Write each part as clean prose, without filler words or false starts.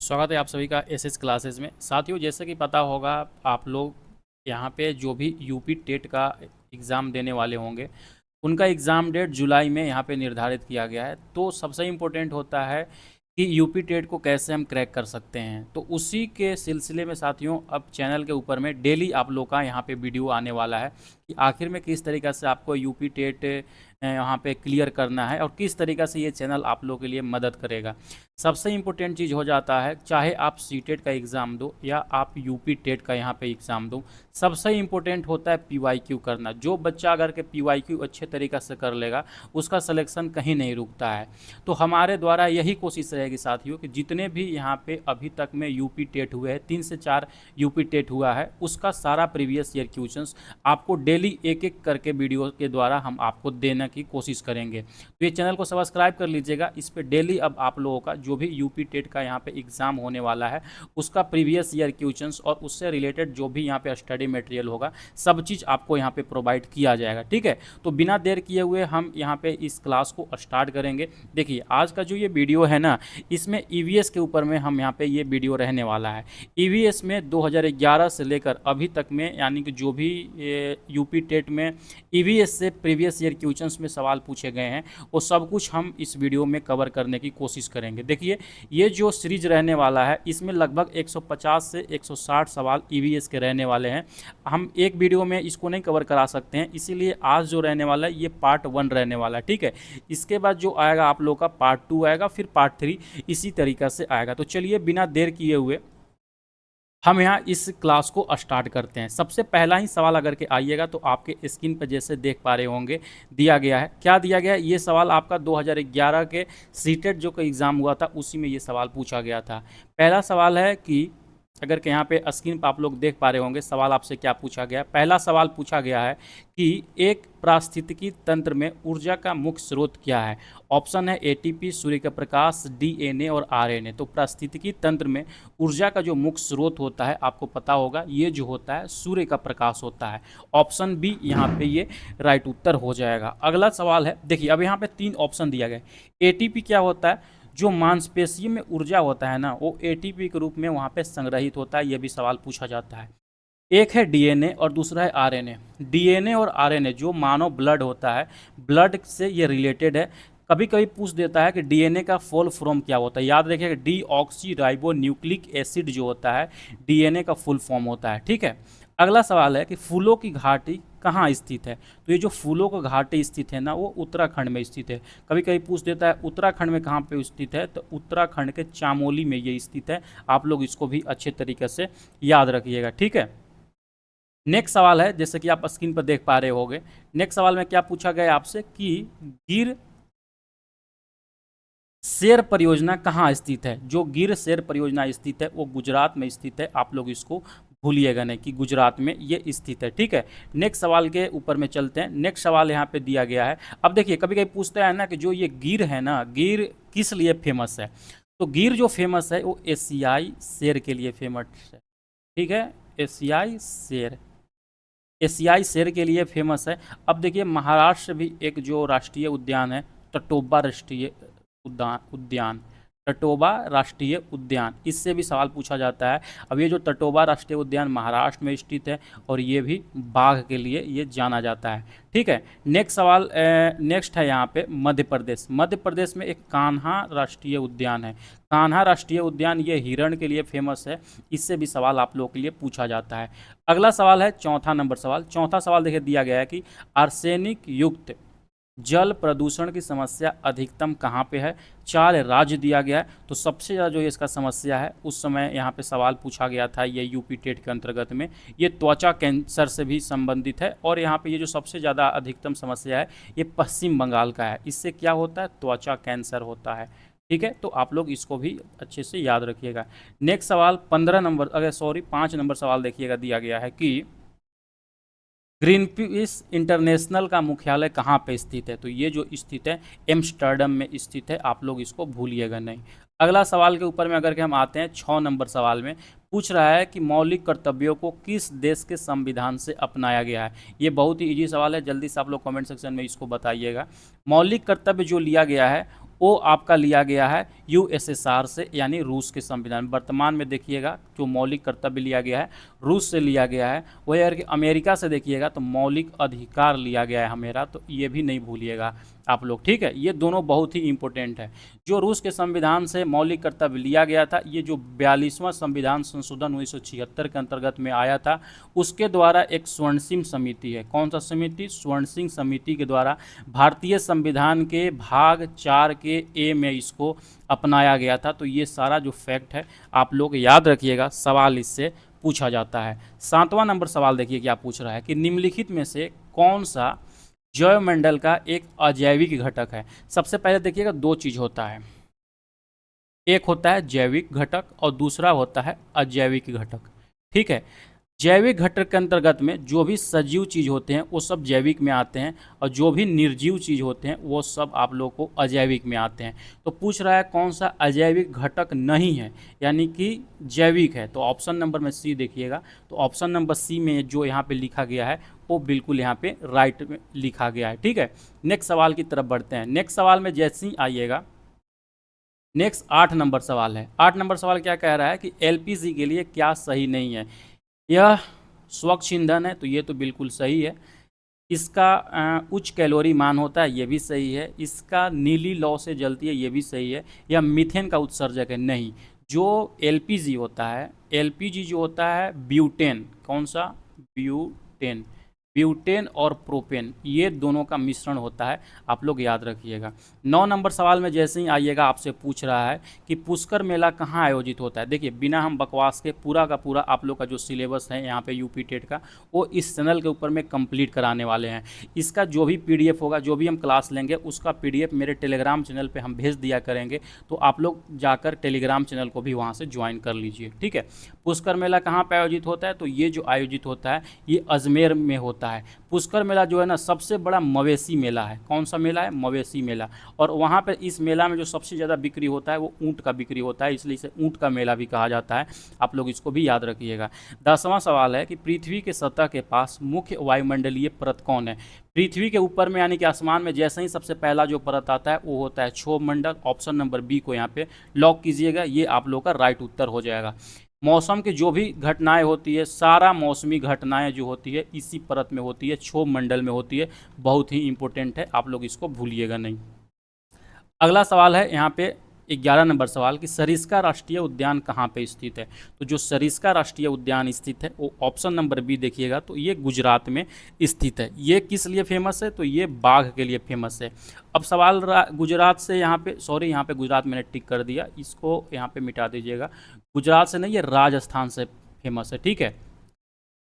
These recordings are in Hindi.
स्वागत है आप सभी का एसएस क्लासेस में। साथियों, जैसे कि पता होगा आप लोग यहाँ पे जो भी यूपी टेट का एग्ज़ाम देने वाले होंगे उनका एग्ज़ाम डेट जुलाई में यहाँ पे निर्धारित किया गया है। तो सबसे इम्पोर्टेंट होता है कि यूपी टेट को कैसे हम क्रैक कर सकते हैं। तो उसी के सिलसिले में साथियों अब चैनल के ऊपर में डेली आप लोग का यहाँ पे वीडियो आने वाला है कि आखिर में किस तरीक़ा से आपको यूपी टेट यहाँ पे क्लियर करना है और किस तरीक़ा से ये चैनल आप लोगों के लिए मदद करेगा। सबसे इम्पोर्टेंट चीज़ हो जाता है, चाहे आप सीटेट का एग्ज़ाम दो या आप यूपी टेट का यहाँ पे एग्ज़ाम दो, सबसे इम्पोर्टेंट होता है पीवाईक्यू करना। जो बच्चा अगर के पीवाईक्यू अच्छे तरीक़े से कर लेगा उसका सिलेक्शन कहीं नहीं रुकता है। तो हमारे द्वारा यही कोशिश रहेगी साथियों कि जितने भी यहाँ पे अभी तक में यूपी टेट हुए हैं, 3 से 4 यूपी टेट हुआ है, उसका सारा प्रीवियस ईयर क्वेश्चंस आपको डेली एक एक करके वीडियो के द्वारा हम आपको देने की कोशिश करेंगे। तो ये चैनल को सब्सक्राइब कर लीजिएगा। इस पर डेली अब आप लोगों का जो भी यूपी टेट का यहाँ पे एग्ज़ाम होने वाला है उसका प्रीवियस ईयर क्वेश्चंस और उससे रिलेटेड जो भी यहाँ पे स्टडी मटेरियल होगा सब चीज़ आपको यहाँ पे प्रोवाइड किया जाएगा। ठीक है, तो बिना देर किए हुए हम यहाँ पे इस क्लास को स्टार्ट करेंगे। देखिए, आज का जो ये वीडियो है ना, इसमें ईवीएस के ऊपर में हम यहाँ पे ये वीडियो रहने वाला है। ईवीएस में 2011 से लेकर अभी तक में, यानी कि जो भी यूपी टेट में ईवीएस से प्रीवियस ईयर क्वेश्चंस में सवाल पूछे गए हैं वो सब कुछ हम इस वीडियो में कवर करने की कोशिश करेंगे। देखिए, ये जो सीरीज रहने वाला है इसमें लगभग 150 से 160 सवाल ईवीएस के रहने वाले हैं। हम एक वीडियो में इसको नहीं कवर करा सकते हैं, इसीलिए आज जो रहने वाला है ये पार्ट 1 रहने वाला है। ठीक है, इसके बाद जो आएगा आप लोग का पार्ट 2 आएगा, फिर पार्ट 3 इसी तरीक़े से आएगा। तो चलिए बिना देर किए हुए हम यहाँ इस क्लास को स्टार्ट करते हैं। सबसे पहला ही सवाल अगर के आइएगा तो आपके स्क्रीन पर जैसे देख पा रहे होंगे दिया गया है। क्या दिया गया है? ये सवाल आपका 2011 के सीटेट जो का एग्ज़ाम हुआ था उसी में ये सवाल पूछा गया था। पहला सवाल है कि अगर के यहाँ पे स्क्रीन पर आप लोग देख पा रहे होंगे सवाल आपसे क्या पूछा गया। पहला सवाल पूछा गया है कि एक पारिस्थितिकी तंत्र में ऊर्जा का मुख्य स्रोत क्या है। ऑप्शन है एटीपी, सूर्य का प्रकाश, डीएनए और आरएनए। तो पारिस्थितिकी तंत्र में ऊर्जा का जो मुख्य स्रोत होता है आपको पता होगा ये जो होता है सूर्य का प्रकाश होता है। ऑप्शन बी यहाँ पे ये राइट उत्तर हो जाएगा। अगला सवाल है, देखिए अब यहाँ पे 3 ऑप्शन दिया गया। एटीपी क्या होता है? जो मांसपेशियों में ऊर्जा होता है ना वो एटीपी के रूप में वहाँ पे संग्रहित होता है, ये भी सवाल पूछा जाता है। एक है डीएनए और दूसरा है आरएनए। डीएनए और आरएनए जो मानव ब्लड होता है, ब्लड से ये रिलेटेड है। कभी कभी पूछ देता है कि डीएनए का फुल फॉर्म क्या होता है। याद रखिएगा, डीऑक्सी राइबो न्यूक्लिक एसिड जो होता है डीएनए का फुल फॉर्म होता है। ठीक है, अगला सवाल है कि फूलों की घाटी कहाँ स्थित है। तो ये जो फूलों का घाटी स्थित है ना वो उत्तराखंड में स्थित है। कभी कभी पूछ देता है उत्तराखंड में कहाँ पे स्थित है, तो उत्तराखंड के चामोली में ये स्थित है। आप लोग इसको भी अच्छे तरीके से याद रखिएगा। ठीक है, नेक्स्ट सवाल है जैसे कि आप स्क्रीन पर देख पा रहे होंगे। नेक्स्ट सवाल में क्या पूछा गया आपसे कि गिर शेर परियोजना कहाँ स्थित है। जो गिर शेर परियोजना स्थित है वो गुजरात में स्थित है। आप लोग इसको भूलिएगा नहीं कि गुजरात में ये स्थित है। ठीक है, नेक्स्ट सवाल के ऊपर में चलते हैं। नेक्स्ट सवाल यहाँ पे दिया गया है। अब देखिए, कभी कभी पूछता है ना कि जो ये गिर है ना, गिर किस लिए फेमस है। तो गिर जो फेमस है वो एशियाई शेर के लिए फेमस है। ठीक है, एशियाई शेर के लिए फेमस है। अब देखिए, महाराष्ट्र भी एक जो राष्ट्रीय उद्यान है तटोबा राष्ट्रीय उद्यान, टटोबा राष्ट्रीय उद्यान, इससे भी सवाल पूछा जाता है। अब ये जो टटोबा राष्ट्रीय उद्यान महाराष्ट्र में स्थित है और ये भी बाघ के लिए ये जाना जाता है। ठीक है, नेक्स्ट सवाल नेक्स्ट है यहाँ पे मध्य प्रदेश। मध्य प्रदेश में एक कान्हा राष्ट्रीय उद्यान है। कान्हा राष्ट्रीय उद्यान ये हिरण के लिए फेमस है। इससे भी सवाल आप लोगों के लिए पूछा जाता है। अगला सवाल है चौथा नंबर सवाल। चौथा सवाल देखिए दिया गया है कि आर्सेनिक युक्त जल प्रदूषण की समस्या अधिकतम कहाँ पे है। 4 राज्य दिया गया है। तो सबसे ज़्यादा जो इसका समस्या है उस समय यहाँ पे सवाल पूछा गया था ये यूपी टेट के अंतर्गत में, ये त्वचा कैंसर से भी संबंधित है। और यहाँ पे ये जो सबसे ज़्यादा अधिकतम समस्या है ये पश्चिम बंगाल का है। इससे क्या होता है? त्वचा कैंसर होता है। ठीक है, तो आप लोग इसको भी अच्छे से याद रखिएगा। नेक्स्ट सवाल 5 नंबर सवाल देखिएगा दिया गया है कि ग्रीनपीस इंटरनेशनल का मुख्यालय कहाँ पे स्थित है। तो ये जो स्थित है एम्स्टर्डम में स्थित है। आप लोग इसको भूलिएगा नहीं। अगला सवाल के ऊपर में अगर के हम आते हैं 6 नंबर सवाल में पूछ रहा है कि मौलिक कर्तव्यों को किस देश के संविधान से अपनाया गया है। ये बहुत ही इजी सवाल है, जल्दी से आप लोग कमेंट सेक्शन में इसको बताइएगा। मौलिक कर्तव्य जो लिया गया है वो आपका लिया गया है यूएसएसआर से, यानी रूस के संविधान। वर्तमान में देखिएगा जो मौलिक कर्तव्य लिया गया है रूस से लिया गया है। वही अगर अमेरिका से देखिएगा तो मौलिक अधिकार लिया गया है हमारा, तो ये भी नहीं भूलिएगा आप लोग, ठीक है। ये दोनों बहुत ही इंपॉर्टेंट है। जो रूस के संविधान से मौलिक कर्तव्य लिया गया था, ये जो 42वां संविधान संशोधन 1976 के अंतर्गत में आया था, उसके द्वारा एक स्वर्ण सिंह समिति है। कौन सा समिति? स्वर्ण सिंह समिति के द्वारा भारतीय संविधान के भाग 4 के ए में इसको अपनाया गया था। तो ये सारा जो फैक्ट है आप लोग याद रखिएगा, सवाल इससे पूछा जाता है। 7वां नंबर सवाल देखिए क्या पूछ रहा है कि निम्नलिखित में से कौन सा जैवमंडल का एक अजैविक घटक है। सबसे पहले देखिएगा दो चीज होता है, एक होता है जैविक घटक और दूसरा होता है अजैविक घटक, ठीक है। जैविक घटक के अंतर्गत में जो भी सजीव चीज़ होते हैं वो सब जैविक में आते हैं, और जो भी निर्जीव चीज़ होते हैं वो सब आप लोग को अजैविक में आते हैं। तो पूछ रहा है कौन सा अजैविक घटक नहीं है, यानी कि जैविक है। तो ऑप्शन नंबर में सी देखिएगा, तो ऑप्शन नंबर सी में जो यहाँ पे लिखा गया है वो बिल्कुल यहाँ पे राइट में लिखा गया है, ठीक है। नेक्स्ट सवाल की तरफ बढ़ते हैं। नेक्स्ट सवाल में जैसे ही आइएगा, नेक्स्ट 8 नंबर सवाल है। 8 नंबर सवाल क्या कह रहा है कि एलपीजी के लिए क्या सही नहीं है। यह स्वच्छ ईंधन है, तो ये तो बिल्कुल सही है। इसका उच्च कैलोरी मान होता है, ये भी सही है। इसका नीली लौ से जलती है, ये भी सही है। यह मीथेन का उत्सर्जक है, नहीं। जो एलपीजी होता है, एलपीजी जो होता है ब्यूटेन, कौन सा? ब्यूटेन। ब्यूटेन और प्रोपेन, ये दोनों का मिश्रण होता है, आप लोग याद रखिएगा। 9 नंबर सवाल में जैसे ही आइएगा आपसे पूछ रहा है कि पुष्कर मेला कहाँ आयोजित होता है। देखिए बिना हम बकवास के पूरा का पूरा आप लोग का जो सिलेबस है यहाँ पे यूपी टेट का, वो इस चैनल के ऊपर में कंप्लीट कराने वाले हैं। इसका जो भी पीडीएफ होगा, जो भी हम क्लास लेंगे, उसका पीडीएफ मेरे टेलीग्राम चैनल पर हम भेज दिया करेंगे, तो आप लोग जाकर टेलीग्राम चैनल को भी वहाँ से ज्वाइन कर लीजिए, ठीक है। पुष्कर मेला कहाँ पर आयोजित होता है, तो ये जो आयोजित होता है ये अजमेर में होता है। पुष्कर मेला जो है ना सबसे बड़ा मवेशी मेला है। कौन सा मेला है? मवेशी मेला। और वहाँ पर इस मेला में जो सबसे ज़्यादा बिक्री होता है वो ऊँट का बिक्री होता है, इसलिए इसे ऊँट का मेला भी कहा जाता है। आप लोग इसको भी याद रखिएगा। 10वां सवाल है कि पृथ्वी के सतह के पास मुख्य वायुमंडलीय परत कौन है। पृथ्वी के ऊपर में यानी कि आसमान में जैसे ही सबसे पहला जो परत आता है वो होता है क्षोभ मंडल। ऑप्शन नंबर बी को यहाँ पे लॉक कीजिएगा, ये आप लोग का राइट उत्तर हो जाएगा। मौसम की जो भी घटनाएं होती है, सारा मौसमी घटनाएं जो होती है इसी परत में होती है, क्षोभ मंडल में होती है। बहुत ही इंपॉर्टेंट है, आप लोग इसको भूलिएगा नहीं। अगला सवाल है यहाँ पे 11 नंबर सवाल कि सरिस्का राष्ट्रीय उद्यान कहाँ पे स्थित है। तो जो सरिस्का राष्ट्रीय उद्यान स्थित है वो ऑप्शन नंबर बी देखिएगा, तो ये गुजरात में स्थित है। ये किस लिए फेमस है, तो ये बाघ के लिए फेमस है। अब सवाल गुजरात से, यहाँ पे सॉरी, यहाँ पे गुजरात मैंने टिक कर दिया, इसको यहाँ पे मिटा दीजिएगा। गुजरात से नहीं, ये राजस्थान से फेमस है, ठीक है।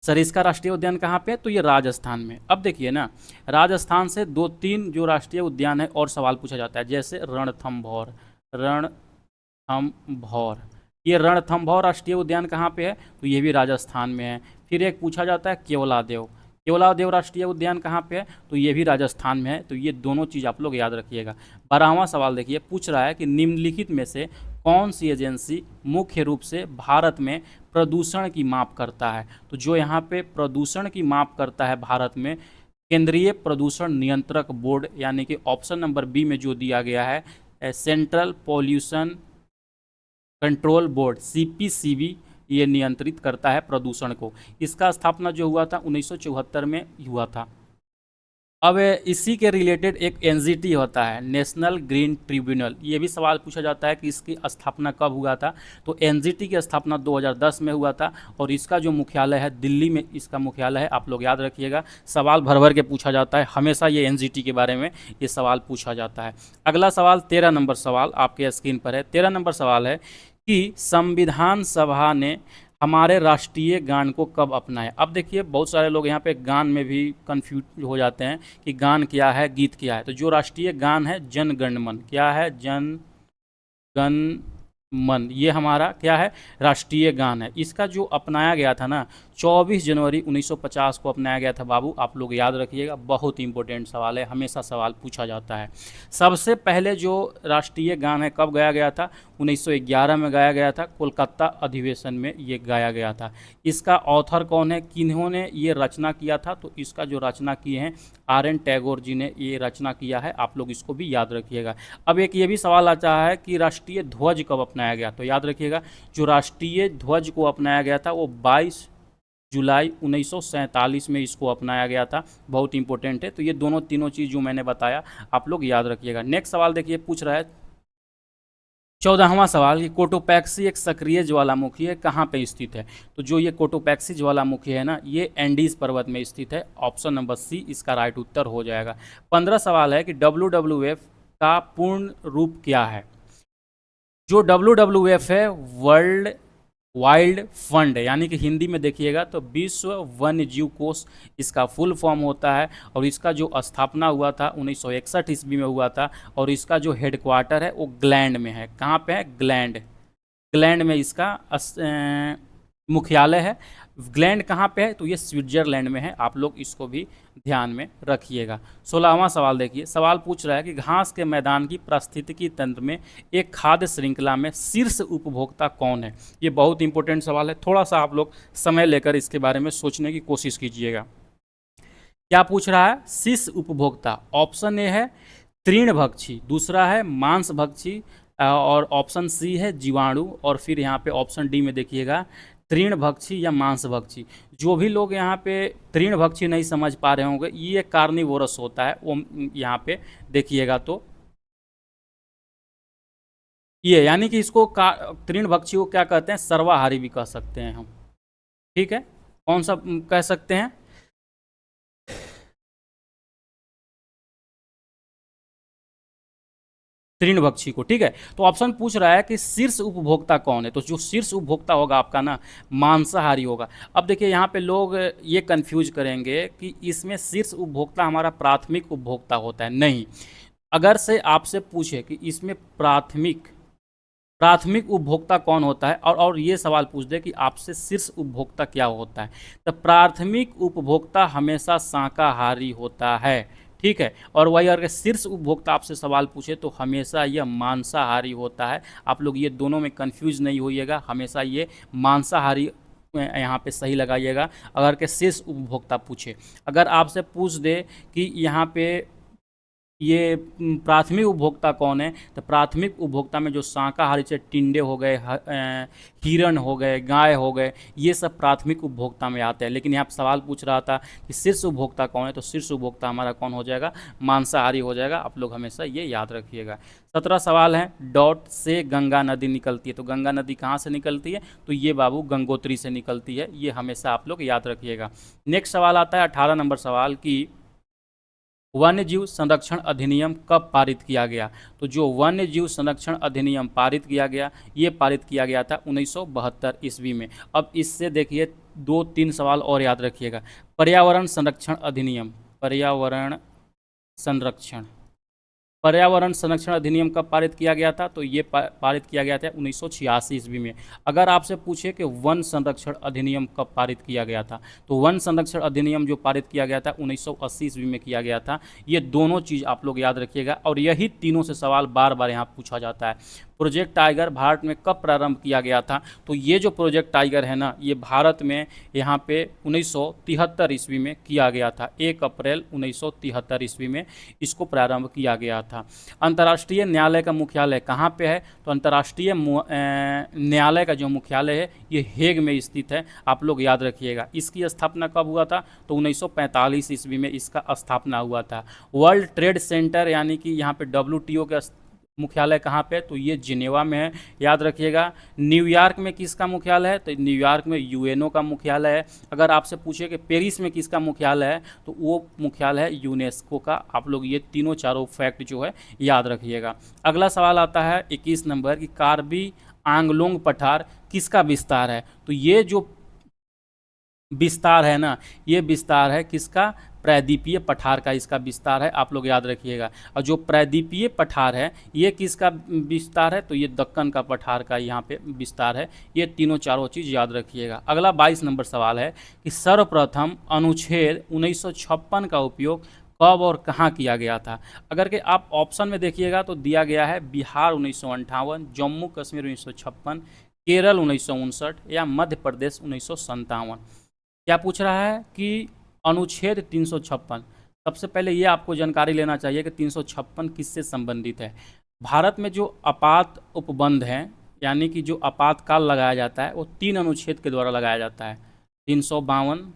सरिस्का राष्ट्रीय उद्यान कहाँ पे है, तो ये राजस्थान में। अब देखिए ना, राजस्थान से 2-3 जो राष्ट्रीय उद्यान है और सवाल पूछा जाता है, जैसे रणथंभौर। रणथंभौर, ये रणथंभौर राष्ट्रीय उद्यान कहाँ पे है, तो ये भी राजस्थान में है। फिर एक पूछा जाता है केवलादेव। केवलादेव राष्ट्रीय उद्यान कहाँ पे है, तो ये भी राजस्थान में है। तो ये दोनों चीज़ आप लोग याद रखिएगा। 12वां सवाल देखिए, पूछ रहा है कि निम्नलिखित में से कौन सी एजेंसी मुख्य रूप से भारत में प्रदूषण की माप करता है। तो जो यहाँ पे प्रदूषण की माप करता है भारत में, केंद्रीय प्रदूषण नियंत्रक बोर्ड, यानी कि ऑप्शन नंबर बी में जो दिया गया है central pollution control board, CPCB, ये नियंत्रित करता है प्रदूषण को। इसका स्थापना जो हुआ था 1974 में हुआ था। अब इसी के रिलेटेड एक एनजीटी होता है, नेशनल ग्रीन ट्रिब्यूनल। ये भी सवाल पूछा जाता है कि इसकी स्थापना कब हुआ था, तो एनजीटी की स्थापना 2010 में हुआ था, और इसका जो मुख्यालय है दिल्ली में इसका मुख्यालय है। आप लोग याद रखिएगा, सवाल भर भर के पूछा जाता है हमेशा, ये एनजीटी के बारे में ये सवाल पूछा जाता है। अगला सवाल 13 नंबर सवाल आपके स्क्रीन पर है। 13 नंबर सवाल है कि संविधान सभा ने हमारे राष्ट्रीय गान को कब अपनाया। अब देखिए बहुत सारे लोग यहाँ पे गान में भी कंफ्यूज हो जाते हैं कि गान क्या है, गीत क्या है। तो जो राष्ट्रीय गान है जन गण मन, क्या है, जन गण मन, ये हमारा क्या है, राष्ट्रीय गान है। इसका जो अपनाया गया था ना 24 जनवरी 1950 को अपनाया गया था बाबू, आप लोग याद रखिएगा, बहुत इंपॉर्टेंट सवाल है, हमेशा सवाल पूछा जाता है। सबसे पहले जो राष्ट्रीय गान है कब गाया गया था, 1911 में गाया गया था, कोलकाता अधिवेशन में ये गाया गया था। इसका ऑथर कौन है, किन्होंने ये रचना किया था, तो इसका जो रचना किए हैं आर.एन. टैगोर जी ने ये रचना किया है। आप लोग इसको भी याद रखिएगा। अब एक ये भी सवाल आता है कि राष्ट्रीय ध्वज कब अपनाया गया, तो याद रखिएगा जो राष्ट्रीय ध्वज को अपनाया गया था वो 22 जुलाई 1947 में इसको अपनाया गया था। बहुत इंपॉर्टेंट है। तो ये दोनों तीनों चीज़ जो मैंने बताया आप लोग याद रखिएगा। नेक्स्ट सवाल देखिए, पूछ रहा है 14वां सवाल कि कोटोपैक्सी एक सक्रिय ज्वालामुखी है, कहाँ पे स्थित है। तो जो ये कोटोपैक्सी ज्वालामुखी है ना, ये एंडीज पर्वत में स्थित है। ऑप्शन नंबर सी इसका राइट उत्तर हो जाएगा। 15 सवाल है कि WWF का पूर्ण रूप क्या है। जो WWF है वर्ल्ड वाइल्ड फंड, यानी कि हिंदी में देखिएगा तो विश्व वन्य जीव कोष इसका फुल फॉर्म होता है। और इसका जो स्थापना हुआ था 1961 ईस्वी में हुआ था। और इसका जो हेडक्वार्टर है वो ग्लैंड में है। कहाँ पे है, ग्लैंड में इसका मुख्यालय है। ग्लैंड कहाँ पे है, तो ये स्विट्जरलैंड में है। आप लोग इसको भी ध्यान में रखिएगा। 16वां सवाल देखिए, सवाल पूछ रहा है कि घास के मैदान की पारिस्थितिकी तंत्र में एक खाद्य श्रृंखला में शीर्ष उपभोक्ता कौन है। ये बहुत इंपॉर्टेंट सवाल है, थोड़ा सा आप लोग समय लेकर इसके बारे में सोचने की कोशिश कीजिएगा। क्या पूछ रहा है, शीर्ष उपभोक्ता। ऑप्शन ए है तृणभक्षी, दूसरा है मांसभक्षी, और ऑप्शन सी है जीवाणु, और फिर यहाँ पे ऑप्शन डी में देखिएगा तृणभक्षी या मांसभक्षी। जो भी लोग यहाँ पे तृणभक्षी नहीं समझ पा रहे होंगे, ये कार्निवोरस होता है, वो यहाँ पे देखिएगा तो ये यानी कि इसको तृणभक्षी को क्या कहते हैं, सर्वाहारी भी कह सकते हैं हम। ठीक है, कौन सा कह सकते हैं, तृणभक्षी को। ठीक है, तो ऑप्शन पूछ रहा है कि शीर्ष उपभोक्ता कौन है। तो जो शीर्ष उपभोक्ता होगा आपका ना, मांसाहारी होगा। अब देखिए यहाँ पे लोग ये कंफ्यूज करेंगे कि इसमें शीर्ष उपभोक्ता हमारा प्राथमिक उपभोक्ता होता है। नहीं, अगर से आपसे पूछे कि इसमें प्राथमिक उपभोक्ता कौन होता है, और ये सवाल पूछ दे कि आपसे शीर्ष उपभोक्ता क्या होता है, तो प्राथमिक उपभोक्ता हमेशा शाकाहारी होता है। ठीक है, और वही अगर शीर्ष उपभोक्ता आपसे सवाल पूछे तो हमेशा यह मांसाहारी होता है। आप लोग ये दोनों में कंफ्यूज नहीं होइएगा, हमेशा ये मांसाहारी यहाँ पे सही लगाइएगा अगर के शीर्ष उपभोक्ता पूछे। अगर आपसे पूछ दे कि यहाँ पे ये प्राथमिक उपभोक्ता कौन है, तो प्राथमिक उपभोक्ता में जो शाकाहारी से टिंडे हो गए, हिरण हो गए, गाय हो गए, ये सब प्राथमिक उपभोक्ता में आते हैं। लेकिन यहाँ सवाल पूछ रहा था कि शीर्ष उपभोक्ता कौन है, तो शीर्ष उपभोक्ता हमारा कौन हो जाएगा, मांसाहारी हो जाएगा। आप लोग हमेशा ये याद रखिएगा। 17 सवाल है, डॉट से गंगा नदी निकलती है। तो गंगा नदी कहाँ से निकलती है, तो ये बाबू गंगोत्री से निकलती है। ये हमेशा आप लोग याद रखिएगा। नेक्स्ट सवाल आता है 18 नंबर सवाल की वन्य जीव संरक्षण अधिनियम कब पारित किया गया। तो जो वन्य जीव संरक्षण अधिनियम पारित किया गया, ये पारित किया गया था 1972 ईस्वी में। अब इससे देखिए 2-3 सवाल और याद रखिएगा। पर्यावरण संरक्षण अधिनियम, पर्यावरण संरक्षण अधिनियम कब पारित किया गया था, तो ये पारित किया गया था 1986 ईस्वी में। अगर आपसे पूछे कि वन संरक्षण अधिनियम कब पारित किया गया था, तो वन संरक्षण अधिनियम जो पारित किया गया था 1980 ईस्वी में किया गया था। ये दोनों चीज़ आप लोग याद रखिएगा, और यही तीनों से सवाल बार बार यहाँ पूछा जाता है। प्रोजेक्ट टाइगर भारत में कब प्रारंभ किया गया था, तो ये जो प्रोजेक्ट टाइगर है ना, ये भारत में यहाँ पे 1973 ईस्वी में किया गया था। 1 अप्रैल 1973 ईस्वी में इसको प्रारंभ किया गया था। अंतर्राष्ट्रीय न्यायालय का मुख्यालय कहाँ पे है, तो अंतर्राष्ट्रीय न्यायालय का जो मुख्यालय है ये हेग में स्थित है। आप लोग याद रखिएगा। इसकी स्थापना कब हुआ था, तो 1945 ईस्वी में इसका स्थापना हुआ था। वर्ल्ड ट्रेड सेंटर यानी कि यहाँ पे WTO का मुख्यालय कहाँ पे, तो ये जिनेवा में है। याद रखिएगा। न्यूयॉर्क में किसका मुख्यालय है, तो न्यूयॉर्क में UNO का मुख्यालय है। अगर आपसे पूछे कि पेरिस में किसका मुख्यालय है, तो वो मुख्यालय है यूनेस्को का। आप लोग ये तीनों चारों फैक्ट जो है याद रखिएगा। अगला सवाल आता है 21 नंबर की कार्बी आंगलोंग पठार किसका विस्तार है। तो ये जो विस्तार है ना, ये विस्तार है किसका, प्रायद्वीपीय पठार का इसका विस्तार है। आप लोग याद रखिएगा। और जो प्रायद्वीपीय पठार है ये किसका विस्तार है, तो ये दक्कन का पठार का यहाँ पे विस्तार है। ये तीनों चारों चीज़ याद रखिएगा। अगला 22 नंबर सवाल है कि सर्वप्रथम अनुच्छेद 1956 का उपयोग कब और कहाँ किया गया था। अगर कि आप ऑप्शन में देखिएगा तो दिया गया है बिहार 1958, जम्मू कश्मीर 1956, केरल 1959 या मध्य प्रदेश 1957। क्या पूछ रहा है कि अनुच्छेद 356। सबसे पहले ये आपको जानकारी लेना चाहिए कि 356 किससे संबंधित है। भारत में जो आपात उपबंध हैं, यानी कि जो आपातकाल लगाया जाता है, वो 3 अनुच्छेद के द्वारा लगाया जाता है, 352,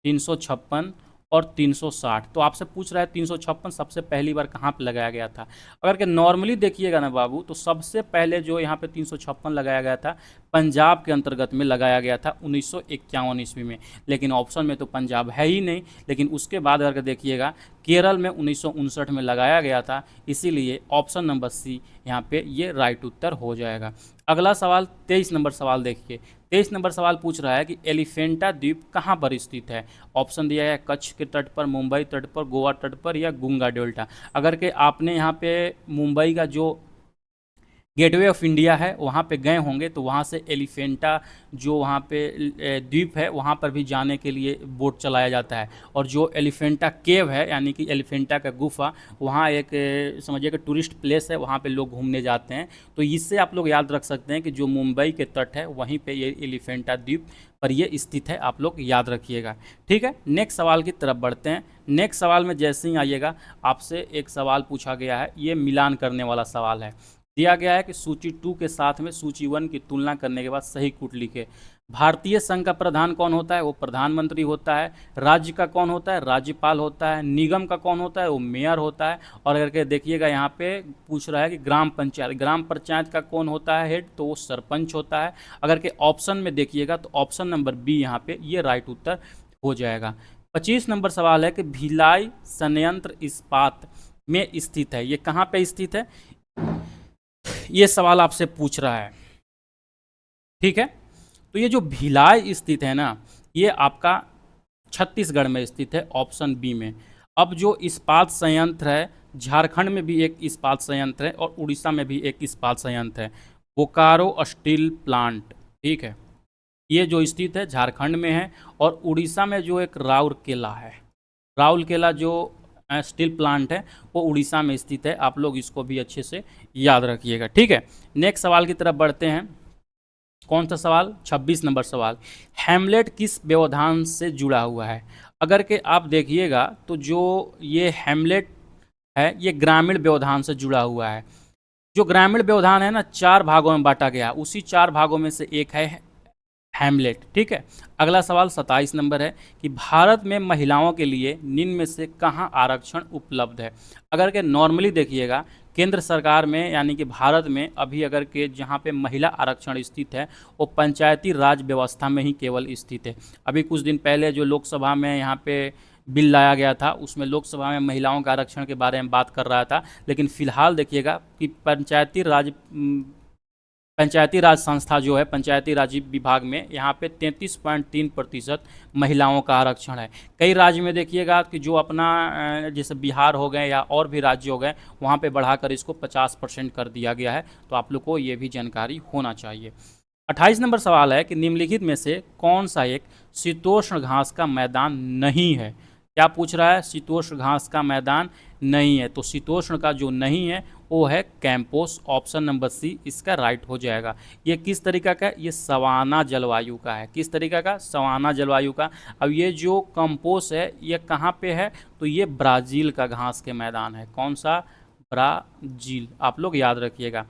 356 और 360। तो आपसे पूछ रहा है 356 सबसे पहली बार कहाँ पे लगाया गया था। अगर कि नॉर्मली देखिएगा ना बाबू, तो सबसे पहले जो यहाँ पे 356 लगाया गया था, पंजाब के अंतर्गत में लगाया गया था 1951 ईस्वी में। लेकिन ऑप्शन में तो पंजाब है ही नहीं। लेकिन उसके बाद अगर देखिएगा केरल में 1959 में लगाया गया था। इसीलिए ऑप्शन नंबर सी यहाँ पे ये राइट उत्तर हो जाएगा। अगला सवाल 23 नंबर सवाल देखिए। 23 नंबर सवाल पूछ रहा है कि एलिफेंटा द्वीप कहाँ पर स्थित है। ऑप्शन दिया है कच्छ के तट पर, मुंबई तट पर, गोवा तट पर या गुंगा डेल्टा। अगर कि आपने यहाँ पे मुंबई का जो गेटवे ऑफ इंडिया है वहाँ पे गए होंगे, तो वहाँ से एलिफेंटा जो वहाँ पे द्वीप है वहाँ पर भी जाने के लिए बोट चलाया जाता है। और जो एलिफेंटा केव है, यानी कि एलिफेंटा का गुफा, वहाँ एक समझिए कि टूरिस्ट प्लेस है, वहाँ पे लोग घूमने जाते हैं। तो इससे आप लोग याद रख सकते हैं कि जो मुंबई के तट है वहीं पे ये एलिफेंटा द्वीप पर ये स्थित है, आप लोग याद रखिएगा। ठीक है, नेक्स्ट सवाल की तरफ बढ़ते हैं। नेक्स्ट सवाल में जैसे ही आइएगा आपसे एक सवाल पूछा गया है, ये मिलान करने वाला सवाल है। दिया गया है कि सूची 2 के साथ में सूची 1 की तुलना करने के बाद सही कूट लिखे। भारतीय संघ का प्रधान कौन होता है, वो प्रधानमंत्री होता है। राज्य का कौन होता है, राज्यपाल होता है। निगम का कौन होता है, वो मेयर होता है। और अगर के देखिएगा यहाँ पे पूछ रहा है कि ग्राम पंचायत का कौन होता है हेड, तो वो सरपंच होता है। अगर के ऑप्शन में देखिएगा तो ऑप्शन नंबर बी यहाँ पे ये राइट उत्तर हो जाएगा। 25 नंबर सवाल है कि भिलाई संयंत्र इस्पात में स्थित है, ये कहाँ पे स्थित है, ये सवाल आपसे पूछ रहा है। ठीक है, तो ये जो भिलाई स्थित है ना, ये आपका छत्तीसगढ़ में स्थित है, ऑप्शन बी में। अब जो इस्पात संयंत्र है, झारखंड में भी एक इस्पात संयंत्र है और उड़ीसा में भी एक इस्पात संयंत्र है, बोकारो स्टील प्लांट। ठीक है, ये जो स्थित है झारखंड में है। और उड़ीसा में जो एक राउरकेला है, राउरकेला जो स्टील प्लांट है वो उड़ीसा में स्थित है। आप लोग इसको भी अच्छे से याद रखिएगा। ठीक है, नेक्स्ट सवाल की तरफ बढ़ते हैं। कौन सा सवाल, 26 नंबर सवाल, हैमलेट किस व्यवधान से जुड़ा हुआ है। अगर के आप देखिएगा तो जो ये हैमलेट है ये ग्रामीण व्यवधान से जुड़ा हुआ है। जो ग्रामीण व्यवधान है ना, 4 भागों में बांटा गया, उसी 4 भागों में से एक है हैमलेट। ठीक है, अगला सवाल 27 नंबर है कि भारत में महिलाओं के लिए निम्न में से कहाँ आरक्षण उपलब्ध है। अगर के नॉर्मली देखिएगा केंद्र सरकार में, यानी कि भारत में अभी अगर के जहाँ पे महिला आरक्षण स्थित है वो पंचायती राज व्यवस्था में ही केवल स्थित है। अभी कुछ दिन पहले जो लोकसभा में यहाँ पे बिल लाया गया था, उसमें लोकसभा में महिलाओं के आरक्षण के बारे में बात कर रहा था। लेकिन फिलहाल देखिएगा कि पंचायती राज संस्था जो है, पंचायती राज विभाग में यहाँ पे 33.3% महिलाओं का आरक्षण है। कई राज्य में देखिएगा कि जो अपना जैसे बिहार हो गए या और भी राज्य हो गए, वहाँ पे बढ़ाकर इसको 50% कर दिया गया है। तो आप लोग को ये भी जानकारी होना चाहिए। 28 नंबर सवाल है कि निम्नलिखित में से कौन सा एक शीतोष्ण घास का मैदान नहीं है। क्या पूछ रहा है, शीतोष्ण घास का मैदान नहीं है। तो शीतोष्ण का जो नहीं है वो है कैंपोस, ऑप्शन नंबर सी इसका राइट हो जाएगा। ये किस तरीका का है, ये सवाना जलवायु का है। किस तरीका का, सवाना जलवायु का। अब ये जो कंपोस है ये कहाँ पे है, तो ये ब्राज़ील का घास के मैदान है। कौन सा, ब्राज़ील, आप लोग याद रखिएगा।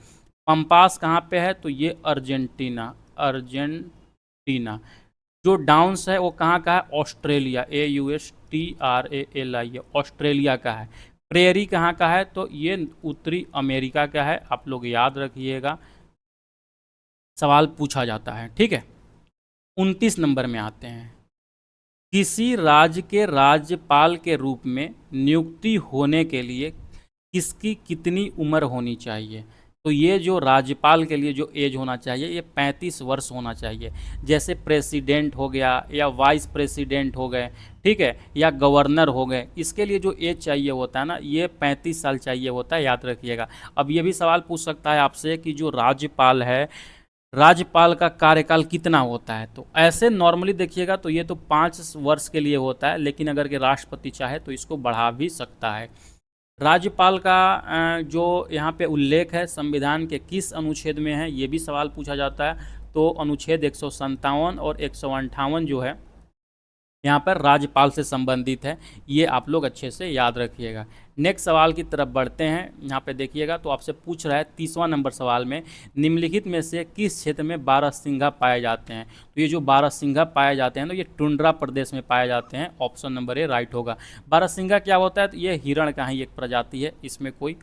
पंपास कहाँ पे है, तो ये अर्जेंटीना, अर्जेंटीना। जो डाउन्स है वो कहाँ का है, ऑस्ट्रेलिया, AUSTRALI, ऑस्ट्रेलिया का है। प्रेरी कहाँ का है, तो ये उत्तरी अमेरिका का है। आप लोग याद रखिएगा, सवाल पूछा जाता है। ठीक है, 29 नंबर में आते हैं। किसी राज्य के राज्यपाल के रूप में नियुक्ति होने के लिए किसकी कितनी उम्र होनी चाहिए। तो ये जो राज्यपाल के लिए जो एज होना चाहिए ये 35 वर्ष होना चाहिए। जैसे प्रेसिडेंट हो गया या वाइस प्रेसिडेंट हो गए, ठीक है, या गवर्नर हो गए, इसके लिए जो एज चाहिए होता है ना, ये 35 साल चाहिए होता है, याद रखिएगा। अब ये भी सवाल पूछ सकता है आपसे कि जो राज्यपाल है राज्यपाल का कार्यकाल कितना होता है? तो ऐसे नॉर्मली देखिएगा तो ये तो 5 वर्ष के लिए होता है, लेकिन अगर के राष्ट्रपति चाहे तो इसको बढ़ा भी सकता है। राज्यपाल का जो यहाँ पे उल्लेख है संविधान के किस अनुच्छेद में है, ये भी सवाल पूछा जाता है। तो अनुच्छेद 157 और 158 जो है यहाँ पर राज्यपाल से संबंधित है, ये आप लोग अच्छे से याद रखिएगा। नेक्स्ट सवाल की तरफ बढ़ते हैं। यहाँ पे देखिएगा तो आपसे पूछ रहा है 30वां नंबर सवाल में, निम्नलिखित में से किस क्षेत्र में बारहसिंगा पाए जाते हैं? तो ये जो बारहसिंगा पाए जाते हैं तो ये टुंड्रा प्रदेश में पाए जाते हैं। ऑप्शन नंबर ए राइट होगा। बारहसिंगा क्या होता है? तो ये हिरण का ही एक प्रजाति है, इसमें कोई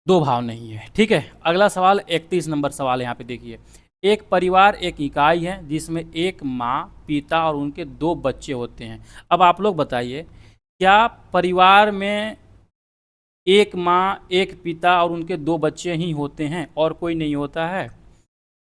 दो भाव नहीं है। ठीक है, अगला सवाल 31 नंबर सवाल यहाँ पे देखिए। एक परिवार एक इकाई है जिसमें एक माँ, पिता और उनके 2 बच्चे होते हैं। अब आप लोग बताइए, क्या परिवार में एक माँ, एक पिता और उनके 2 बच्चे ही होते हैं और कोई नहीं होता है?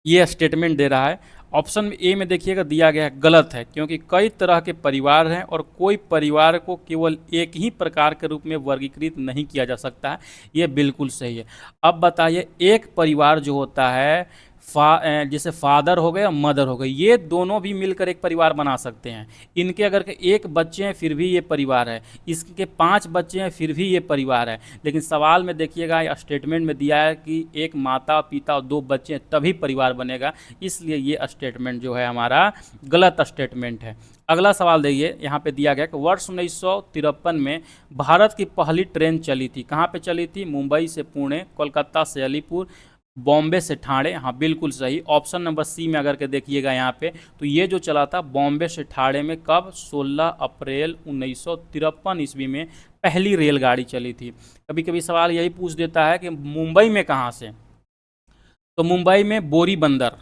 ये स्टेटमेंट दे रहा है। ऑप्शन ए में देखिएगा दिया गया है, गलत है, क्योंकि कई तरह के परिवार हैं और कोई परिवार को केवल एक ही प्रकार के रूप में वर्गीकृत नहीं किया जा सकता है। ये बिल्कुल सही है। अब बताइए, एक परिवार जो होता है जैसे फादर हो गए और मदर हो गई, ये दोनों भी मिलकर एक परिवार बना सकते हैं। इनके अगर के 1 बच्चे हैं फिर भी ये परिवार है, इसके 5 बच्चे हैं फिर भी ये परिवार है। लेकिन सवाल में देखिएगा या स्टेटमेंट में दिया है कि एक माता, पिता और 2 बच्चे हैं तभी परिवार बनेगा, इसलिए ये स्टेटमेंट जो है हमारा गलत स्टेटमेंट है। अगला सवाल देखिए, यहाँ पे दिया गया कि वर्ष 1953 में भारत की पहली ट्रेन चली थी। कहाँ पे चली थी? मुंबई से पुणे, कोलकाता से अलीपुर, बॉम्बे से ठाणे। हाँ बिल्कुल सही। ऑप्शन नंबर सी में अगर के देखिएगा यहाँ पे, तो ये जो चला था बॉम्बे से ठाणे में, कब? 16 अप्रैल 1953 ईस्वी में पहली रेलगाड़ी चली थी। कभी कभी सवाल यही पूछ देता है कि मुंबई में कहाँ से, तो मुंबई में बोरी बंदर,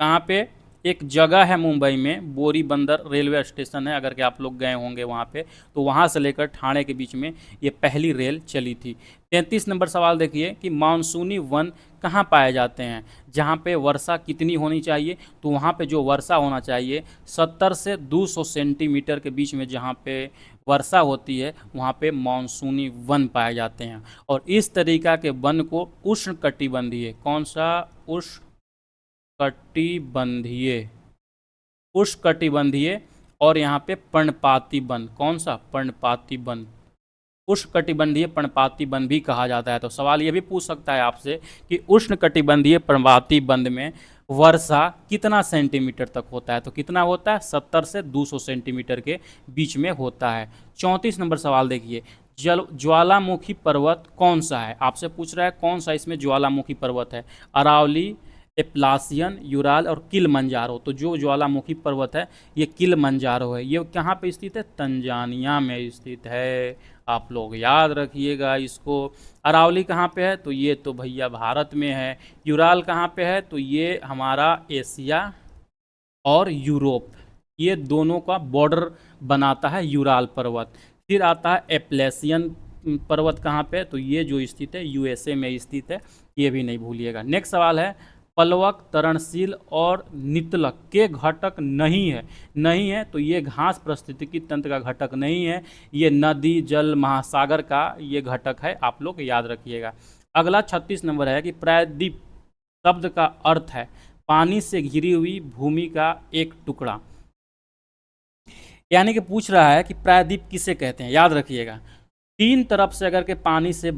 कहाँ पे? एक जगह है मुंबई में, बोरी बंदर रेलवे स्टेशन है, अगर के आप लोग गए होंगे वहाँ पे, तो वहाँ से लेकर ठाणे के बीच में ये पहली रेल चली थी। 33 नंबर सवाल देखिए कि मानसूनी वन कहाँ पाए जाते हैं? जहाँ पे वर्षा कितनी होनी चाहिए? तो वहाँ पे जो वर्षा होना चाहिए 70 से 200 सेंटीमीटर के बीच में जहाँ पे वर्षा होती है वहाँ पे मानसूनी वन पाए जाते हैं। और इस तरीका के वन को उष्णकटिबंधीय, कौन सा? उष्णकटिबंधीय, उष्णकटिबंधीय और यहाँ पे पर्णपाती वन, कौन सा? पर्णपाती वन, उष्णकटिबंधीय पर्णपाती वन भी कहा जाता है। तो सवाल ये भी पूछ सकता है आपसे कि उष्णकटिबंधीय पर्णपाती वन में वर्षा कितना सेंटीमीटर तक होता है? तो कितना होता है? 70 से 200 सेंटीमीटर के बीच में होता है। 34 नंबर सवाल देखिए, ज्वालामुखी पर्वत कौन सा है? आपसे पूछ रहा है कौन सा इसमें ज्वालामुखी पर्वत है? अरावली, एप्लासियन, यूराल और किलमंजारो। तो जो ज्वालामुखी पर्वत है ये किलमंजारो है। ये कहाँ पे स्थित है? तंजानिया में स्थित है। आप लोग याद रखिएगा इसको। अरावली कहाँ पे है? तो ये तो भैया भारत में है। यूराल कहाँ पे है? तो ये हमारा एशिया और यूरोप, ये दोनों का बॉर्डर बनाता है यूराल पर्वत। फिर आता है एप्लेसियन पर्वत, कहाँ पे? तो ये जो स्थित है यूएसए में स्थित है, ये भी नहीं भूलिएगा। नेक्स्ट सवाल है, पलवक, तरणशील और नितलक के घटक नहीं है। नहीं है तो ये घास पारिस्थितिकी तंत्र का घटक नहीं है, ये नदी, जल, महासागर का ये घटक है। आप लोग याद रखिएगा। अगला 36 नंबर है कि प्रायद्वीप शब्द का अर्थ है पानी से घिरी हुई भूमि का एक टुकड़ा। यानी कि पूछ रहा है कि प्रायद्वीप किसे कहते हैं? याद रखिएगा, 3 तरफ से अगर के पानी से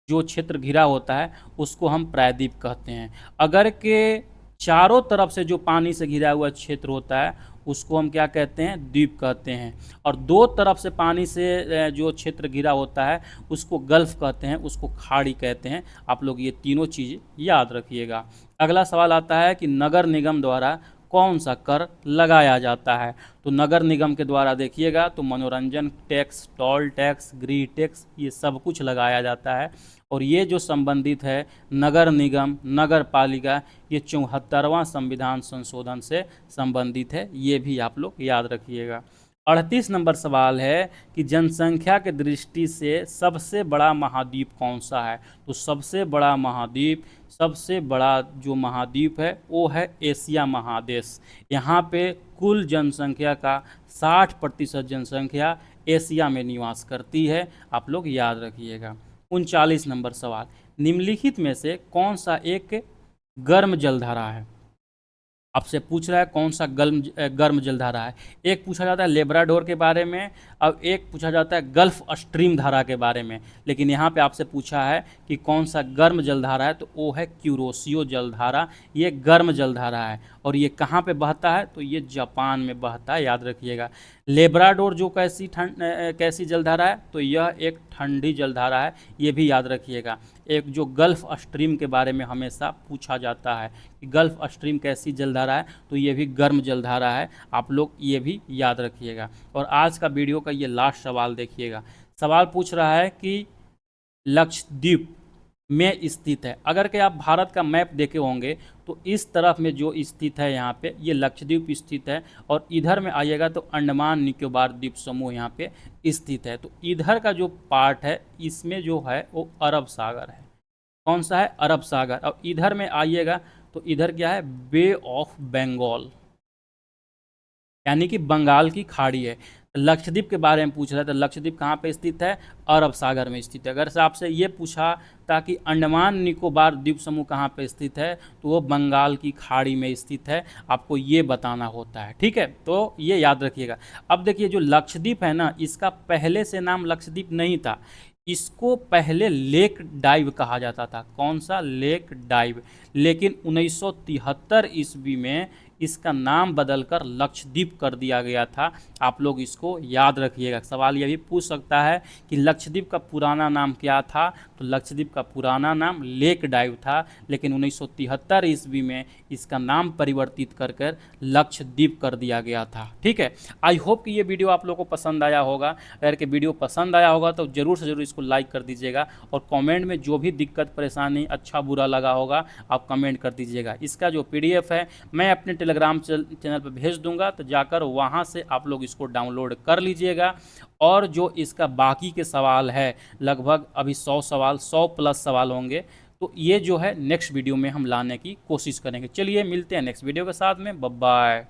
जो क्षेत्र घिरा होता है उसको हम प्रायद्वीप कहते हैं। अगर के चारों तरफ से जो पानी से घिरा हुआ क्षेत्र होता है उसको हम क्या कहते हैं? द्वीप कहते हैं। और 2 तरफ से पानी से जो क्षेत्र घिरा होता है उसको गल्फ कहते हैं, उसको खाड़ी कहते हैं। आप लोग ये तीनों चीज़ याद रखिएगा। अगला सवाल आता है कि नगर निगम द्वारा कौन सा कर लगाया जाता है? तो नगर निगम के द्वारा देखिएगा तो मनोरंजन टैक्स, टोल टैक्स, गृह टैक्स, ये सब कुछ लगाया जाता है। और ये जो संबंधित है नगर निगम, नगर पालिका, ये 74वां संविधान संशोधन से संबंधित है, ये भी आप लोग याद रखिएगा। 38 नंबर सवाल है कि जनसंख्या के दृष्टि से सबसे बड़ा महाद्वीप कौन सा है? तो सबसे बड़ा महाद्वीप, सबसे बड़ा जो महाद्वीप है वो है एशिया महादेश। यहाँ पे कुल जनसंख्या का 60% जनसंख्या एशिया में निवास करती है। आप लोग याद रखिएगा। 39 नंबर सवाल, निम्नलिखित में से कौन सा एक गर्म जलधारा है। आपसे पूछ रहा है कौन सा गर्म जलधारा है। एक पूछा जाता है लेब्राडोर के बारे में, अब एक पूछा जाता है गल्फ स्ट्रीम धारा के बारे में। लेकिन यहाँ पे आपसे पूछा है कि कौन सा गर्म जलधारा है, तो वो है क्यूरोसियो जलधारा। ये गर्म जलधारा है और ये कहाँ पे बहता है, तो ये जापान में बहता है, याद रखिएगा। लेब्राडोर जो कैसी जलधारा है, तो यह एक ठंडी जलधारा है, ये भी याद रखिएगा। एक जो गल्फ स्ट्रीम के बारे में हमेशा पूछा जाता है कि गल्फ स्ट्रीम कैसी जलधारा है, तो ये भी गर्म जलधारा है, आप लोग ये भी याद रखिएगा। और आज का वीडियो का ये लास्ट सवाल देखिएगा। सवाल पूछ रहा है कि लक्षद्वीप में स्थित है। अगर कि आप भारत का मैप देखे होंगे तो इस तरफ में जो स्थित है यहाँ पे, ये लक्षद्वीप स्थित है, और इधर में आइएगा तो अंडमान निकोबार द्वीप समूह यहाँ पे स्थित है। तो इधर का जो पार्ट है इसमें जो है वो अरब सागर है। कौन सा है, अरब सागर। अब इधर में आइएगा तो इधर क्या है, बे ऑफ बंगाल, यानी कि बंगाल की खाड़ी है। लक्षद्वीप के बारे में पूछ रहा था, लक्षद्वीप कहाँ पे स्थित है, अरब सागर में स्थित है। अगर से आपसे ये पूछा ताकि अंडमान निकोबार द्वीप समूह कहाँ पे स्थित है, तो वो बंगाल की खाड़ी में स्थित है, आपको ये बताना होता है, ठीक है। तो ये याद रखिएगा। अब देखिए जो लक्षद्वीप है ना, इसका पहले से नाम लक्षद्वीप नहीं था, इसको पहले लेक डाइव कहा जाता था। कौन सा, लेक डाइव। लेकिन 1973 ईस्वी में इसका नाम बदलकर लक्षद्वीप कर दिया गया था। आप लोग इसको याद रखिएगा। सवाल यह भी पूछ सकता है कि लक्षद्वीप का पुराना नाम क्या था, तो लक्षद्वीप का पुराना नाम लेक डाइव था, लेकिन 1973 ईस्वी में इसका नाम परिवर्तित कर कर लक्षद्वीप कर दिया गया था, ठीक है। आई होप कि ये वीडियो आप लोगों को पसंद आया होगा। अगर कि वीडियो पसंद आया होगा तो ज़रूर से ज़रूर इसको लाइक कर दीजिएगा, और कमेंट में जो भी दिक्कत परेशानी अच्छा बुरा लगा होगा आप कमेंट कर दीजिएगा। इसका जो PDF है मैं अपने टेलीग्राम चैनल पर भेज दूंगा, तो जाकर वहाँ से आप लोग इसको डाउनलोड कर लीजिएगा। और जो इसका बाकी के सवाल है, लगभग अभी 100 सवाल, 100+ सवाल होंगे, तो ये जो है नेक्स्ट वीडियो में हम लाने की कोशिश करेंगे। चलिए मिलते हैं नेक्स्ट वीडियो के साथ में। Bye bye.